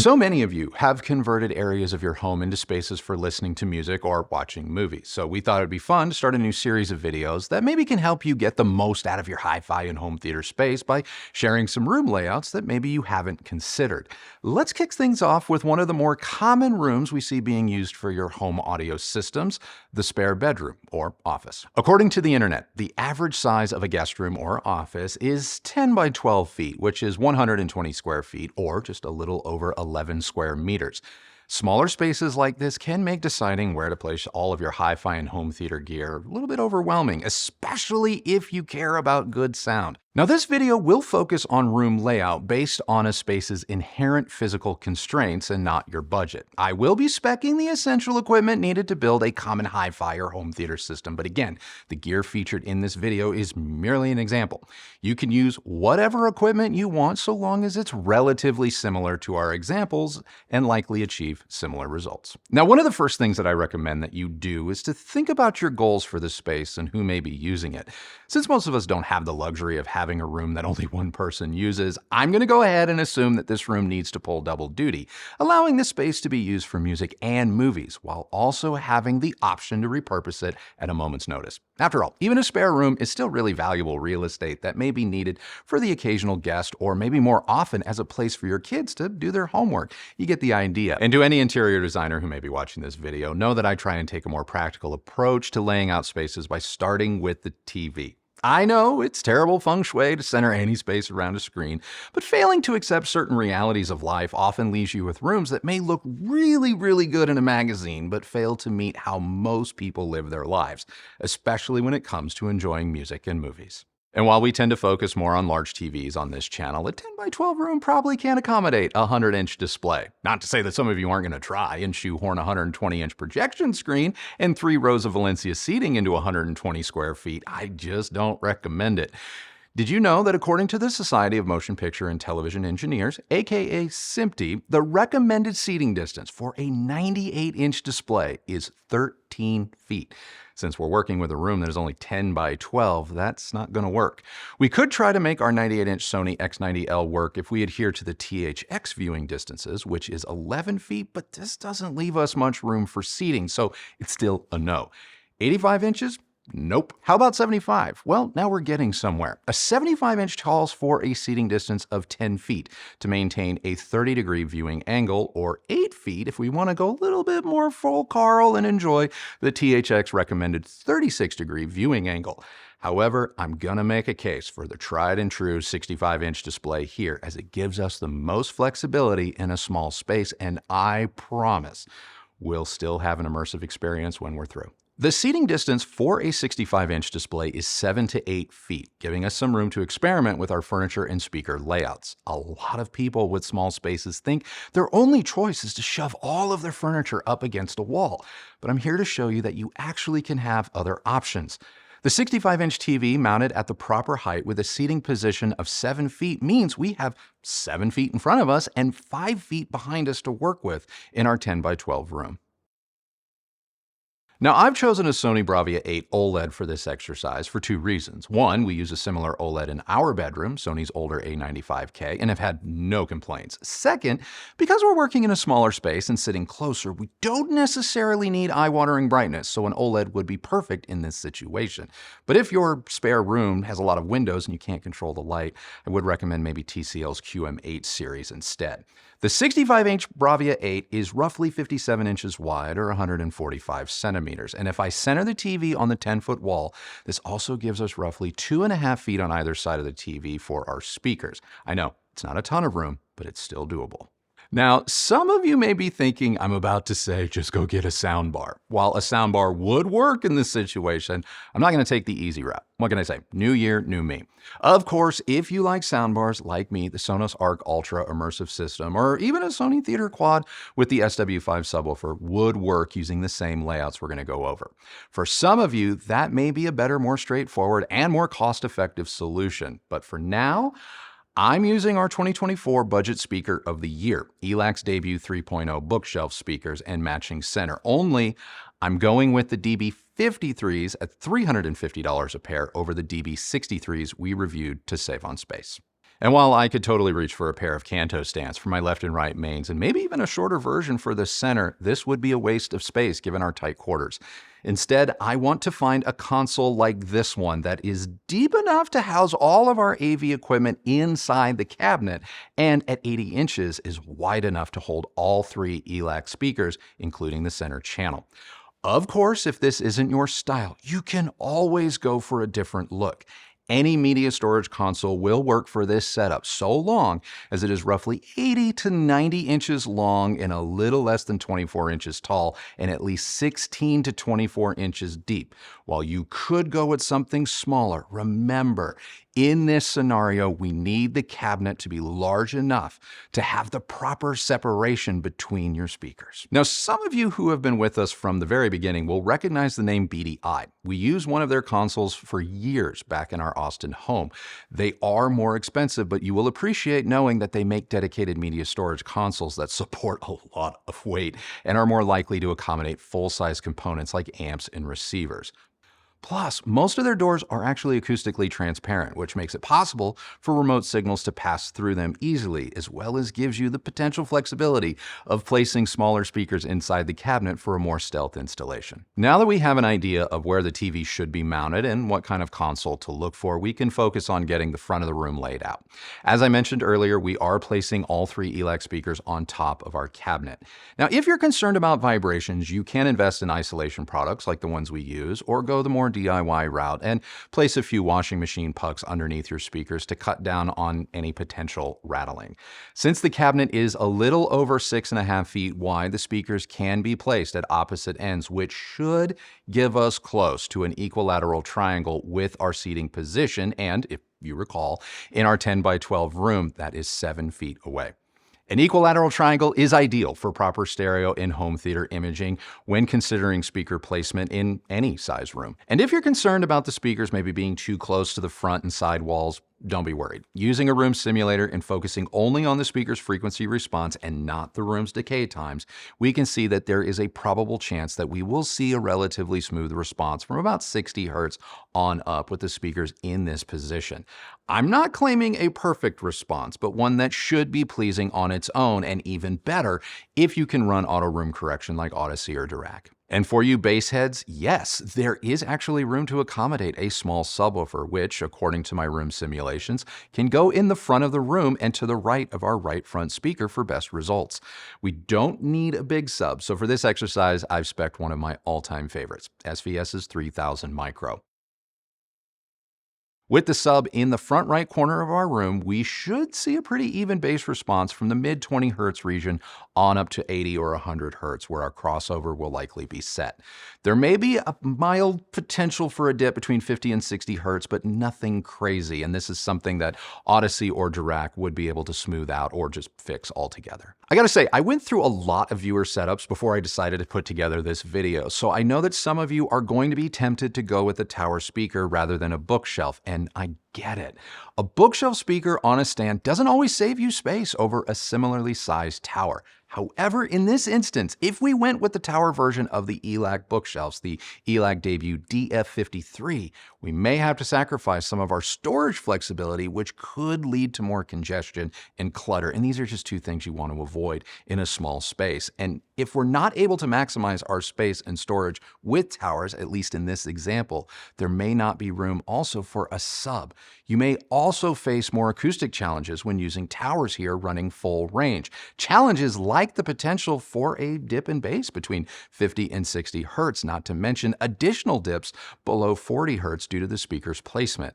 So many of you have converted areas of your home into spaces for listening to music or watching movies. So we thought it'd be fun to start a new series of videos that maybe can help you get the most out of your hi-fi and home theater space by sharing some room layouts that maybe you haven't considered. Let's kick things off with one of the more common rooms we see being used for your home audio systems, the spare bedroom or office. According to the internet, the average size of a guest room or office is 10 by 12 feet, which is 120 square feet or just a little over 11 square meters. Smaller spaces like this can make deciding where to place all of your hi-fi and home theater gear a little bit overwhelming, especially if you care about good sound. Now, this video will focus on room layout based on a space's inherent physical constraints and not your budget. I will be speccing the essential equipment needed to build a common hi-fi or home theater system, but again, the gear featured in this video is merely an example. You can use whatever equipment you want so long as it's relatively similar to our examples and likely achieve similar results. Now, one of the first things that I recommend that you do is to think about your goals for the space and who may be using it. Since most of us don't have the luxury of having a room that only one person uses, I'm going to go ahead and assume that this room needs to pull double duty, allowing the space to be used for music and movies, while also having the option to repurpose it at a moment's notice. After all, even a spare room is still really valuable real estate that may be needed for the occasional guest or maybe more often as a place for your kids to do their homework. You get the idea. And to any interior designer who may be watching this video, know that I try and take a more practical approach to laying out spaces by starting with the TV. I know it's terrible feng shui to center any space around a screen, but failing to accept certain realities of life often leaves you with rooms that may look really, really good in a magazine, but fail to meet how most people live their lives, especially when it comes to enjoying music and movies. And while we tend to focus more on large TVs on this channel, a 10 by 12 room probably can't accommodate a 100-inch display. Not to say that some of you aren't going to try and shoehorn a 120-inch projection screen and 3 rows of Valencia seating into 120 square feet. I just don't recommend it. Did you know that according to the Society of Motion Picture and Television Engineers, aka SMPTE, the recommended seating distance for a 98-inch display is 13 feet? Since we're working with a room that is only 10 by 12, that's not going to work. We could try to make our 98-inch Sony X90L work if we adhere to the THX viewing distances, which is 11 feet, but this doesn't leave us much room for seating, so it's still a no. 85 inches? Nope. How about 75? Well, now we're getting somewhere. A 75-inch calls for a seating distance of 10 feet to maintain a 30-degree viewing angle, or 8 feet if we want to go a little bit more full Carl and enjoy the THX recommended 36-degree viewing angle. However, I'm gonna make a case for the tried and true 65-inch display here, as it gives us the most flexibility in a small space, and I promise we'll still have an immersive experience when we're through. The seating distance for a 65-inch display is 7 to 8 feet, giving us some room to experiment with our furniture and speaker layouts. A lot of people with small spaces think their only choice is to shove all of their furniture up against a wall, but I'm here to show you that you actually can have other options. The 65-inch TV mounted at the proper height with a seating position of 7 feet means we have 7 feet in front of us and 5 feet behind us to work with in our 10 by 12 room. Now, I've chosen a Sony Bravia 8 OLED for this exercise for 2 reasons. One, we use a similar OLED in our bedroom, Sony's older A95K, and have had no complaints. Second, because we're working in a smaller space and sitting closer, we don't necessarily need eye-watering brightness, so an OLED would be perfect in this situation. But if your spare room has a lot of windows and you can't control the light, I would recommend maybe TCL's QM8 series instead. The 65-inch Bravia 8 is roughly 57 inches wide or 145 centimeters. And if I center the TV on the 10-foot wall, this also gives us roughly 2.5 feet on either side of the TV for our speakers. I know, it's not a ton of room, but it's still doable. Now, some of you may be thinking I'm about to say, just go get a soundbar. While a soundbar would work in this situation, I'm not going to take the easy route. What can I say? New year, new me. Of course, if you like soundbars like me, the Sonos Arc Ultra immersive system, or even a Sony Theater Quad with the SW5 subwoofer would work using the same layouts we're going to go over. For some of you, that may be a better, more straightforward, and more cost-effective solution. But for now, I'm using our 2024 budget speaker of the year, ELAC's debut 3.0 bookshelf speakers and matching center. Only I'm going with the DB53s at $350 a pair over the DB63s we reviewed to save on space. And while I could totally reach for a pair of Kanto stands for my left and right mains, and maybe even a shorter version for the center, this would be a waste of space given our tight quarters. Instead, I want to find a console like this one that is deep enough to house all of our AV equipment inside the cabinet, and at 80 inches is wide enough to hold all 3 ELAC speakers, including the center channel. Of course, if this isn't your style, you can always go for a different look. Any media storage console will work for this setup so long as it is roughly 80 to 90 inches long and a little less than 24 inches tall and at least 16 to 24 inches deep. While you could go with something smaller, remember, in this scenario, we need the cabinet to be large enough to have the proper separation between your speakers. Now, some of you who have been with us from the very beginning will recognize the name BDI. We used one of their consoles for years back in our Austin home. They are more expensive, but you will appreciate knowing that they make dedicated media storage consoles that support a lot of weight and are more likely to accommodate full-size components like amps and receivers. Plus, most of their doors are actually acoustically transparent, which makes it possible for remote signals to pass through them easily, as well as gives you the potential flexibility of placing smaller speakers inside the cabinet for a more stealth installation. Now that we have an idea of where the TV should be mounted and what kind of console to look for, we can focus on getting the front of the room laid out. As I mentioned earlier, we are placing all 3 ELAC speakers on top of our cabinet. Now, if you're concerned about vibrations, you can invest in isolation products like the ones we use, or go the more DIY route and place a few washing machine pucks underneath your speakers to cut down on any potential rattling. Since the cabinet is a little over 6.5 feet wide, the speakers can be placed at opposite ends, which should give us close to an equilateral triangle with our seating position, and if you recall, in our 10 by 12 room, that is 7 feet away. An equilateral triangle is ideal for proper stereo in home theater imaging when considering speaker placement in any size room. And if you're concerned about the speakers maybe being too close to the front and side walls, don't be worried. Using a room simulator and focusing only on the speaker's frequency response and not the room's decay times, we can see that there is a probable chance that we will see a relatively smooth response from about 60 Hertz on up with the speakers in this position. I'm not claiming a perfect response, but one that should be pleasing on its own, and even better if you can run auto room correction like Odyssey or Dirac. And for you bass heads, yes, there is actually room to accommodate a small subwoofer, which, according to my room simulations, can go in the front of the room and to the right of our right front speaker for best results. We don't need a big sub, so for this exercise, I've spec'd one of my all-time favorites, SVS's 3000 Micro. With the sub in the front right corner of our room, we should see a pretty even bass response from the mid 20 Hertz region on up to 80 or 100 Hertz, where our crossover will likely be set. There may be a mild potential for a dip between 50 and 60 Hertz, but nothing crazy, and this is something that Odyssey or Dirac would be able to smooth out or just fix altogether. I gotta say, I went through a lot of viewer setups before I decided to put together this video, so I know that some of you are going to be tempted to go with a tower speaker rather than a bookshelf, and I get it. A bookshelf speaker on a stand doesn't always save you space over a similarly sized tower. However, in this instance, if we went with the tower version of the ELAC bookshelves, the ELAC Debut DF53, we may have to sacrifice some of our storage flexibility, which could lead to more congestion and clutter. And these are just two things you want to avoid in a small space. And if we're not able to maximize our space and storage with towers, at least in this example, there may not be room also for a sub. You may also face more acoustic challenges when using towers here running full range. Challenges like the potential for a dip in bass between 50 and 60 Hertz, not to mention additional dips below 40 Hertz due to the speaker's placement.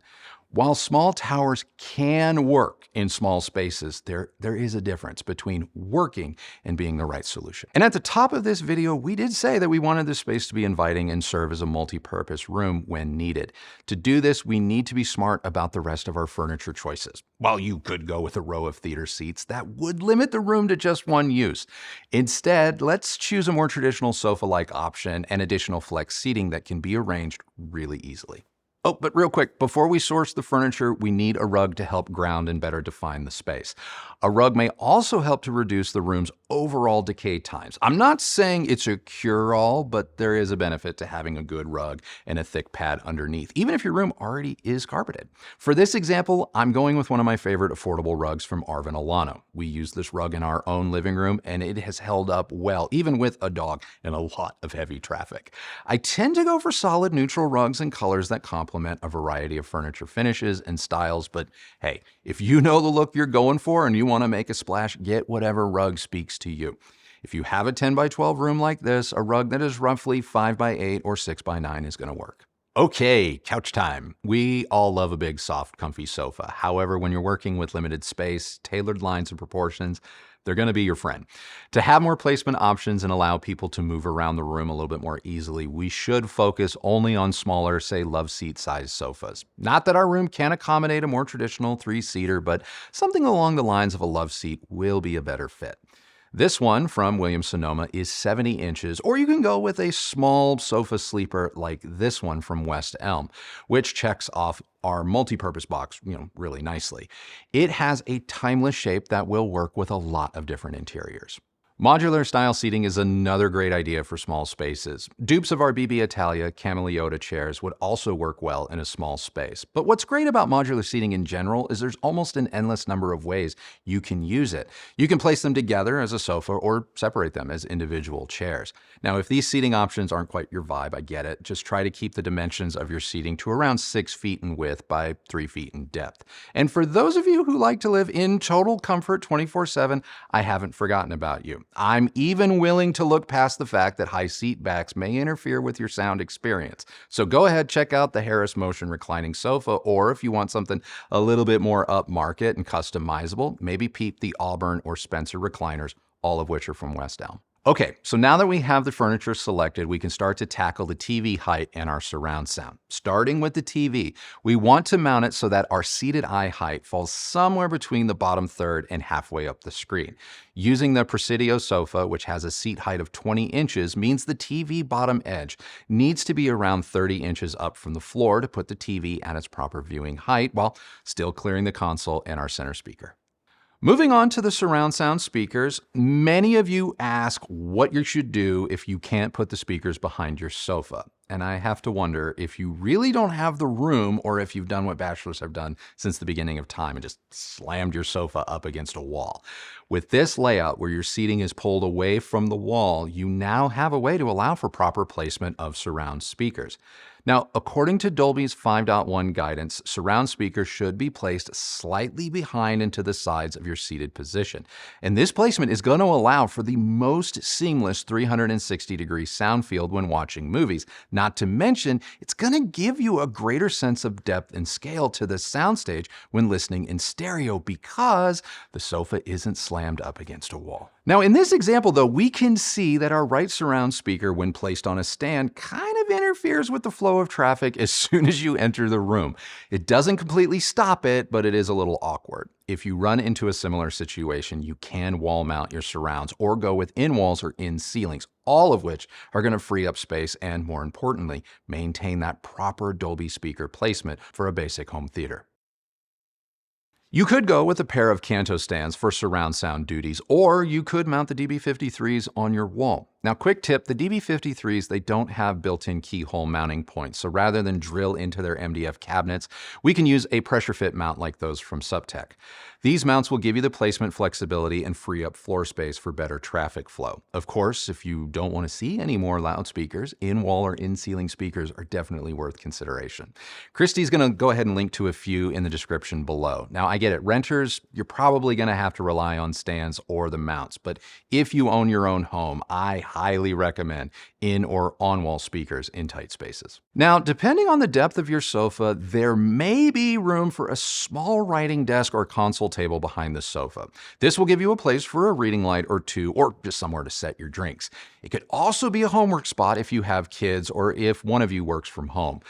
While small towers can work in small spaces, there is a difference between working and being the right solution. And at the top of this video, we did say that we wanted this space to be inviting and serve as a multi-purpose room when needed. To do this, we need to be smart about the rest of our furniture choices. While you could go with a row of theater seats, that would limit the room to just one use. Instead, let's choose a more traditional sofa-like option and additional flex seating that can be arranged really easily. Oh, but real quick, before we source the furniture, we need a rug to help ground and better define the space. A rug may also help to reduce the room's overall decay times. I'm not saying it's a cure-all, but there is a benefit to having a good rug and a thick pad underneath, even if your room already is carpeted. For this example, I'm going with one of my favorite affordable rugs from Auburn. We use this rug in our own living room, and it has held up well, even with a dog and a lot of heavy traffic. I tend to go for solid neutral rugs and colors that complement a variety of furniture finishes and styles, but hey, if you know the look you're going for and you want to make a splash, get whatever rug speaks to you. If you have a 10 by 12 room like this, a rug that is roughly 5 by 8 or 6 by 9 is going to work. Okay, couch time. We all love a big, soft, comfy sofa. However, when you're working with limited space, tailored lines and proportions, they're going to be your friend. To have more placement options and allow people to move around the room a little bit more easily, we should focus only on smaller, say, love seat size sofas. Not that our room can't accommodate a more traditional 3-seater, but something along the lines of a love seat will be a better fit. This one from Williams-Sonoma is 70 inches, or you can go with a small sofa sleeper like this one from West Elm, which checks off our multi-purpose box, really nicely. It has a timeless shape that will work with a lot of different interiors. Modular style seating is another great idea for small spaces. Dupes of our BB Italia Cameleoda chairs would also work well in a small space. But what's great about modular seating in general is there's almost an endless number of ways you can use it. You can place them together as a sofa or separate them as individual chairs. Now, if these seating options aren't quite your vibe, I get it. Just try to keep the dimensions of your seating to around 6 feet in width by 3 feet in depth. And for those of you who like to live in total comfort 24/7, I haven't forgotten about you. I'm even willing to look past the fact that high seat backs may interfere with your sound experience. So go ahead, check out the Harris Motion reclining sofa, or if you want something a little bit more upmarket and customizable, maybe peep the Auburn or Spencer recliners, all of which are from West Elm. Okay, so now that we have the furniture selected, we can start to tackle the TV height and our surround sound. Starting with the TV, we want to mount it so that our seated eye height falls somewhere between the bottom third and halfway up the screen. Using the Presidio sofa, which has a seat height of 20 inches, means the TV bottom edge needs to be around 30 inches up from the floor to put the TV at its proper viewing height while still clearing the console and our center speaker. Moving on to the surround sound speakers, many of you ask what you should do if you can't put the speakers behind your sofa. And I have to wonder if you really don't have the room or if you've done what bachelors have done since the beginning of time and just slammed your sofa up against a wall. With this layout where your seating is pulled away from the wall, you now have a way to allow for proper placement of surround speakers. Now, according to Dolby's 5.1 guidance, surround speakers should be placed slightly behind and to the sides of your seated position. And this placement is going to allow for the most seamless 360-degree sound field when watching movies. Not to mention, it's going to give you a greater sense of depth and scale to the soundstage when listening in stereo because the sofa isn't slammed up against a wall. Now, in this example, though, we can see that our right surround speaker, when placed on a stand, kind of interferes with the flow of traffic as soon as you enter the room. It doesn't completely stop it, but it is a little awkward. If you run into a similar situation, you can wall mount your surrounds or go with in walls or in ceilings, all of which are going to free up space and, more importantly, maintain that proper Dolby speaker placement for a basic home theater. You could go with a pair of Kanto stands for surround sound duties, or you could mount the DB53s on your wall. Now, quick tip, the DB53s, they don't have built-in keyhole mounting points, so rather than drill into their MDF cabinets, we can use a pressure fit mount like those from SUBTECH. These mounts will give you the placement flexibility and free up floor space for better traffic flow. Of course, if you don't want to see any more loudspeakers, in-wall or in-ceiling speakers are definitely worth consideration. Christy's going to go ahead and link to a few in the description below. Now, I get it, renters, you're probably going to have to rely on stands or the mounts, but if you own your own home, I highly recommend in or on-wall speakers in tight spaces. Now, depending on the depth of your sofa, there may be room for a small writing desk or console table behind the sofa. This will give you a place for a reading light or two, or just somewhere to set your drinks. It could also be a homework spot if you have kids or if one of you works from home.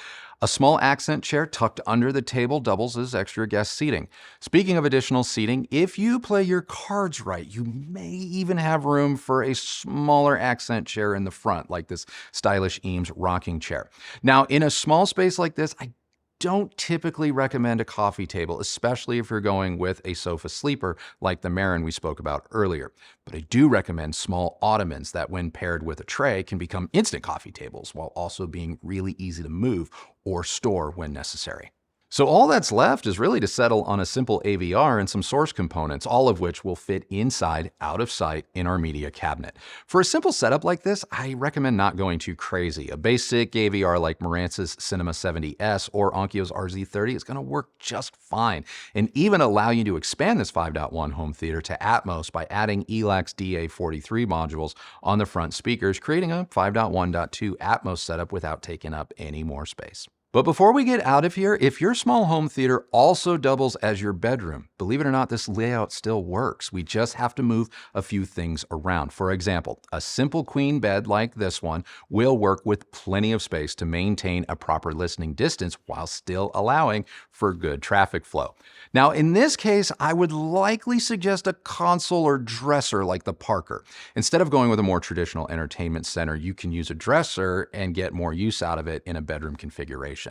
A small accent chair tucked under the table doubles as extra guest seating. Speaking of additional seating, if you play your cards right, you may even have room for a smaller accent chair in the front, like this stylish Eames rocking chair. Now, in a small space like this, I don't typically recommend a coffee table, especially if you're going with a sofa sleeper like the Marin we spoke about earlier. But I do recommend small ottomans that, when paired with a tray, can become instant coffee tables while also being really easy to move or store when necessary. So all that's left is really to settle on a simple AVR and some source components, all of which will fit inside, out of sight, in our media cabinet. For a simple setup like this, I recommend not going too crazy. A basic AVR like Marantz Cinema 70S or Onkyo's RZ30 is going to work just fine, and even allow you to expand this 5.1 home theater to ATMOS by adding ELAC's DA43 modules on the front speakers, creating a 5.1.2 ATMOS setup without taking up any more space. But before we get out of here, if your small home theater also doubles as your bedroom, believe it or not, this layout still works. We just have to move a few things around. For example, a simple queen bed like this one will work with plenty of space to maintain a proper listening distance while still allowing for good traffic flow. Now, in this case, I would likely suggest a console or dresser like the Parker. Instead of going with a more traditional entertainment center, you can use a dresser and get more use out of it in a bedroom configuration.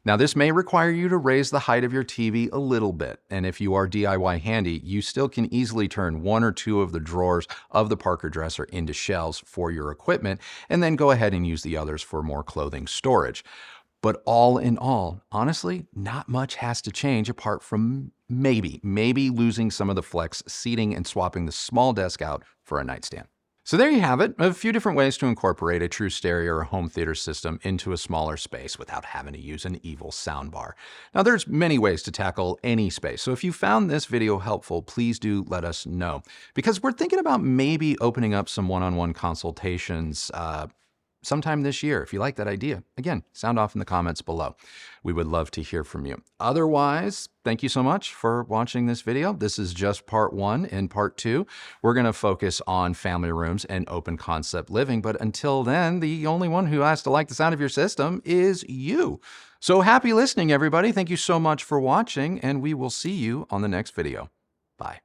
Now, this may require you to raise the height of your TV a little bit, and if you are DIY handy, you still can easily turn one or two of the drawers of the Parker dresser into shelves for your equipment, and then go ahead and use the others for more clothing storage. But all in all, honestly, not much has to change apart from maybe losing some of the flex seating and swapping the small desk out for a nightstand. So there you have it, a few different ways to incorporate a true stereo or home theater system into a smaller space without having to use an evil soundbar. Now, there's many ways to tackle any space, so if you found this video helpful, please do let us know, because we're thinking about maybe opening up some one-on-one consultations sometime this year. If you like that idea, again, sound off in the comments below. We would love to hear from you. Otherwise, thank you so much for watching this video. This is just part 1. In part 2, we're going to focus on family rooms and open concept living. But until then, the only one who has to like the sound of your system is you. So happy listening, everybody. Thank you so much for watching, and we will see you on the next video. Bye.